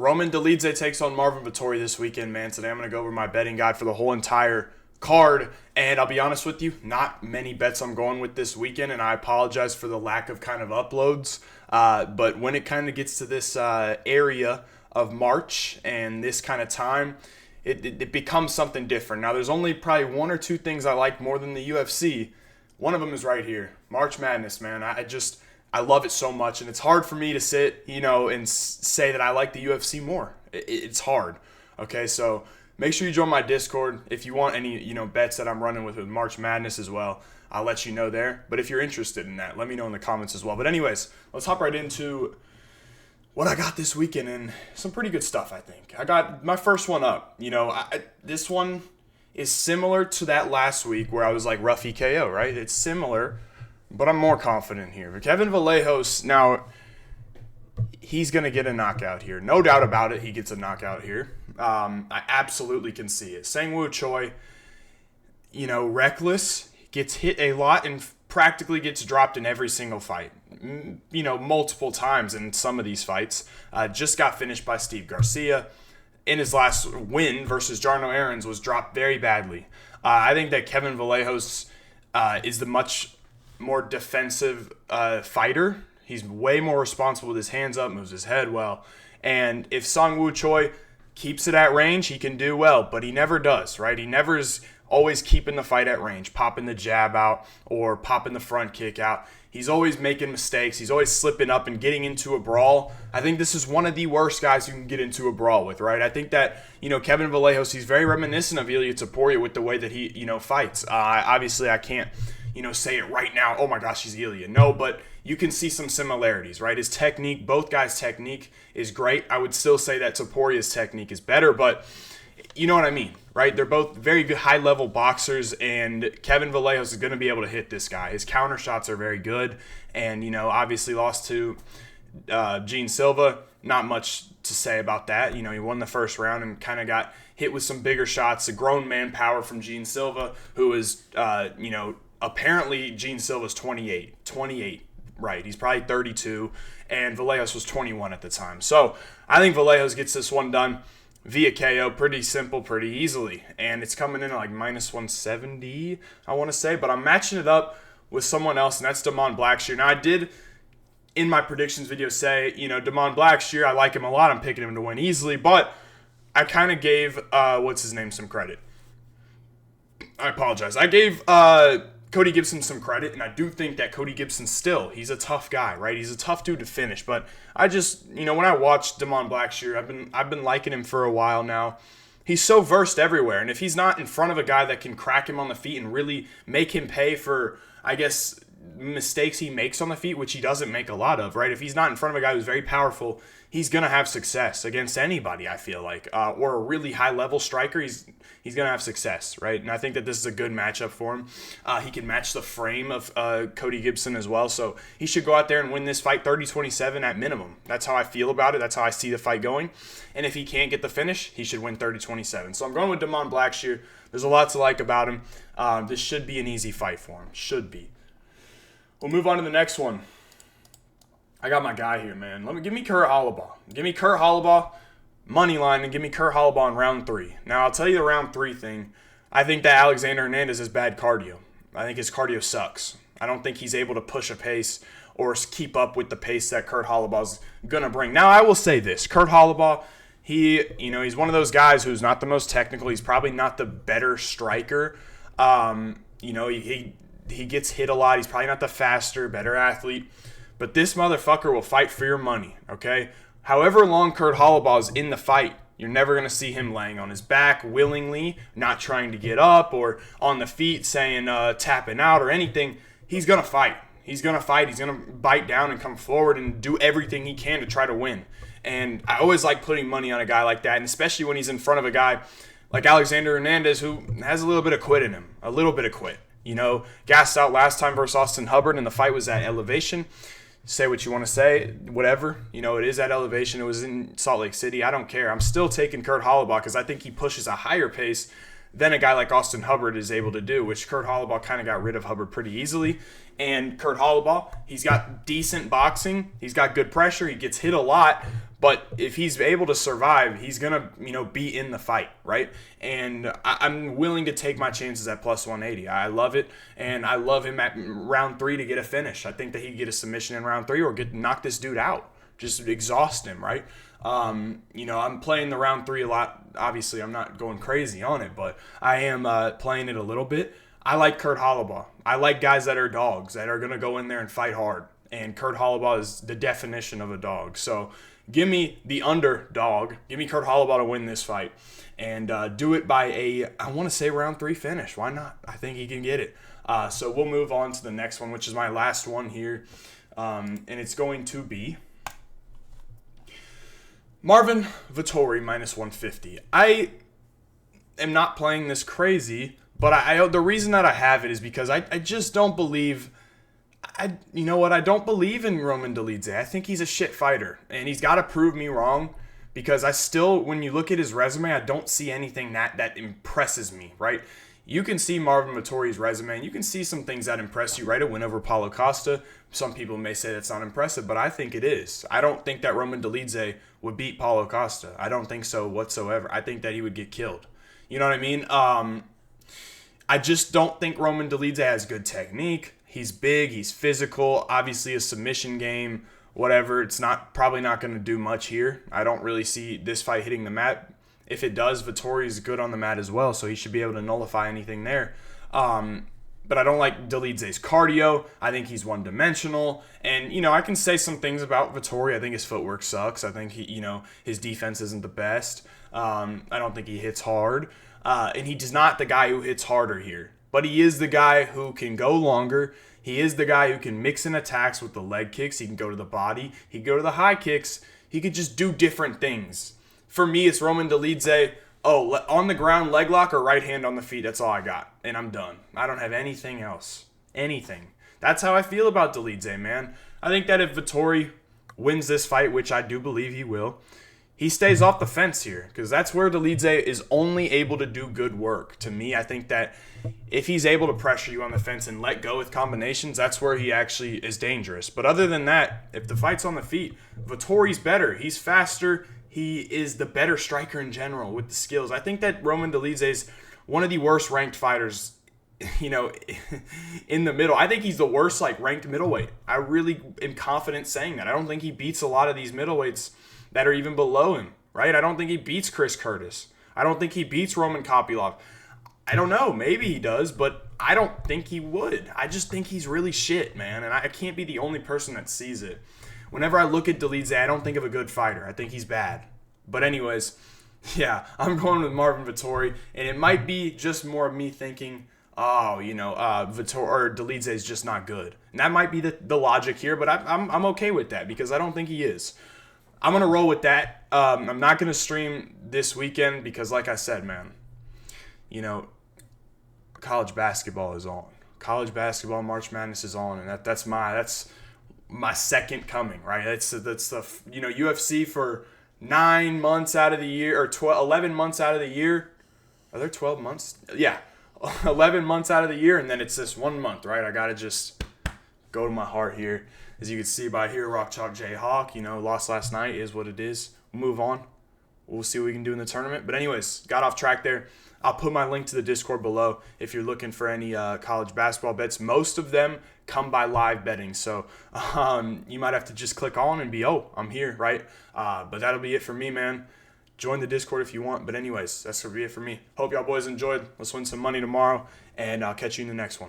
Roman Dolidze takes on Marvin Vettori this weekend, man. Today I'm going to go over my betting guide for the whole entire card. And I'll be honest with you, not many bets I'm going with this weekend, and I apologize for the lack of kind of uploads. But when it kind of gets to this area of March and this kind of time, it becomes something different. Now, there's only probably one or two things I like more than the UFC. One of them is right here, March Madness, man. I love it so much, and it's hard for me to sit, and say that I like the UFC more. It's hard. Okay, so make sure you join my Discord if you want any, bets that I'm running with March Madness as well. I'll let you know there. But if you're interested in that, let me know in the comments as well. But anyways, let's hop right into what I got this weekend, and some pretty good stuff, I think. I got my first one up. This one is similar to that last week where I was like rough EKO, right? It's similar, but I'm more confident here. But Kevin Vallejos, now, he's going to get a knockout here. No doubt about it, he gets a knockout here. I absolutely can see it. Sang-Woo Choi, reckless, gets hit a lot and practically gets dropped in every single fight. Multiple times in some of these fights. Just got finished by Steve Garcia. In his last win versus Jarno Aarons was dropped very badly. I think that Kevin Vallejos is the much more defensive fighter. He's way more responsible with his hands up, moves his head well. And if Sang-Woo Choi keeps it at range, he can do well, but he never does, right? He never is always keeping the fight at range, popping the jab out or popping the front kick out. He's always making mistakes. He's always slipping up and getting into a brawl. I think this is one of the worst guys you can get into a brawl with, right? I think that, Kevin Vallejos, he's very reminiscent of Ilia Topuria with the way that he, fights. Obviously, I can't, say it right now, oh my gosh, he's Ilia. No, but you can see some similarities, right? His technique, both guys' technique is great. I would still say that Topuria's technique is better, but you know what I mean, right? They're both very good high-level boxers, and Kevin Vallejos is going to be able to hit this guy. His counter shots are very good, and, obviously lost to Gene Silva. Not much to say about that. He won the first round and kind of got hit with some bigger shots. A grown man power from Gene Silva, who is, apparently Gene Silva's 28, right? He's probably 32, and Vallejos was 21 at the time. So I think Vallejos gets this one done via KO, pretty simple, pretty easily. And it's coming in at like minus 170, I want to say. But I'm matching it up with someone else, and that's Blackshear. Now, I did, in my predictions video, say, Blackshear, I like him a lot. I'm picking him to win easily. But I kind of gave, some credit. I apologize. I gave Cody Gibson some credit, and I do think that Cody Gibson he's a tough guy, right? He's a tough dude to finish, but I just, when I watched Blackshear, I've been liking him for a while now. He's so versed everywhere, and if he's not in front of a guy that can crack him on the feet and really make him pay for, I guess, mistakes he makes on the feet, which he doesn't make a lot of, right? If he's not in front of a guy who's very powerful, he's going to have success against anybody, I feel like, or a really high-level striker. He's going to have success, right? And I think that this is a good matchup for him. He can match the frame of Cody Gibson as well, so he should go out there and win this fight 30-27 at minimum. That's how I feel about it. That's how I see the fight going. And if he can't get the finish, he should win 30-27. So I'm going with Blackshear. There's a lot to like about him. This should be an easy fight for him. Should be. We'll move on to the next one. I got my guy here, man. Give me Kurt Holobaugh. Give me Kurt Holobaugh money line, and give me Kurt Holobaugh in round 3. Now, I'll tell you the round 3 thing. I think that Alexander Hernandez has bad cardio. I think his cardio sucks. I don't think he's able to push a pace or keep up with the pace that Kurt Holobaugh's going to bring. Now, I will say this. Kurt Holobaugh, he's one of those guys who's not the most technical. He's probably not the better striker. He gets hit a lot. He's probably not the faster, better athlete. But this motherfucker will fight for your money, okay? However long Kurt Holobaugh's in the fight, you're never going to see him laying on his back willingly, not trying to get up, or on the feet saying tapping out or anything. He's going to fight. He's going to fight. He's going to bite down and come forward and do everything he can to try to win. And I always like putting money on a guy like that, and especially when he's in front of a guy like Alexander Hernandez who has a little bit of quit in him, a little bit of quit. Gassed out last time versus Austin Hubbard, and the fight was at Elevation. Say what you want to say, whatever. It is at Elevation. It was in Salt Lake City. I don't care. I'm still taking Kurt Holobaugh because I think he pushes a higher pace than a guy like Austin Hubbard is able to do, which Kurt Holobaugh kind of got rid of Hubbard pretty easily. And Kurt Holobaugh, he's got decent boxing. He's got good pressure. He gets hit a lot. But if he's able to survive, he's going to, be in the fight, right? And I'm willing to take my chances at plus 180. I love it. And I love him at round 3 to get a finish. I think that he'd get a submission in round 3 or knock this dude out. Just exhaust him, right? I'm playing the round 3 a lot. Obviously, I'm not going crazy on it, but I am playing it a little bit. I like Kurt Holobaugh. I like guys that are dogs, that are going to go in there and fight hard. And Kurt Holobaugh is the definition of a dog. So give me the underdog. Give me Kurt Holobaugh to win this fight. And do it by I want to say round 3 finish. Why not? I think he can get it. So we'll move on to the next one, which is my last one here. And it's going to be Marvin Vettori minus 150. I am not playing this crazy, but the reason that I have it is because I just don't believe. I don't believe in Roman Dolidze. I think he's a shit fighter, and he's got to prove me wrong because when you look at his resume, I don't see anything that impresses me, right? You can see Marvin Vettori's resume, and you can see some things that impress you, right? A win over Paulo Costa. Some people may say that's not impressive, but I think it is. I don't think that Roman Dolidze would beat Paulo Costa. I don't think so whatsoever. I think that he would get killed. You know what I mean? I just don't think Roman Dolidze has good technique. He's big. He's physical. Obviously, a submission game, whatever. It's probably not going to do much here. I don't really see this fight hitting the mat. If it does, Vettori's good on the mat as well, so he should be able to nullify anything there. But I don't like Dolidze's cardio. I think he's one-dimensional. And, I can say some things about Vettori. I think his footwork sucks. I think his defense isn't the best. I don't think he hits hard. And he's not the guy who hits harder here. But he is the guy who can go longer. He is the guy who can mix in attacks with the leg kicks. He can go to the body. He can go to the high kicks. He could just do different things. For me, it's Roman Dolidze. On the ground, leg lock or right hand on the feet. That's all I got. And I'm done. I don't have anything else. Anything. That's how I feel about Dolidze, man. I think that if Vettori wins this fight, which I do believe he will, he stays off the fence here because that's where Dolidze is only able to do good work. To me, I think that if he's able to pressure you on the fence and let go with combinations, that's where he actually is dangerous. But other than that, if the fight's on the feet, Vettori's better. He's faster. He is the better striker in general with the skills. I think that Roman Dolidze is one of the worst ranked fighters, in the middle. I think he's the worst ranked middleweight. I really am confident saying that. I don't think he beats a lot of these middleweights that are even below him, right? I don't think he beats Chris Curtis. I don't think he beats Roman Kopylov. I don't know. Maybe he does, but I don't think he would. I just think he's really shit, man, and I can't be the only person that sees it. Whenever I look at Dolidze, I don't think of a good fighter. I think he's bad. But anyways, yeah, I'm going with Marvin Vettori, and it might be just more of me thinking, Vettori or Dolidze is just not good. And that might be the logic here, but I'm okay with that because I don't think he is. I'm going to roll with that. I'm not going to stream this weekend because, like I said, man, college basketball is on. College basketball, March Madness is on, and that's my second coming, right? That's the UFC for 9 months out of the year or 11 months out of the year. Are there 12 months? Yeah, 11 months out of the year, and then it's this 1 month, right? I gotta just go to my heart here. As you can see by here, Rock Chalk J Hawk, lost last night is what it is. We'll move on. We'll see what we can do in the tournament. But anyways, got off track there. I'll put my link to the Discord below if you're looking for any college basketball bets. Most of them come by live betting. So you might have to just click on and be, I'm here, right? But that'll be it for me, man. Join the Discord if you want. But anyways, that's going to be it for me. Hope y'all boys enjoyed. Let's win some money tomorrow, and I'll catch you in the next one.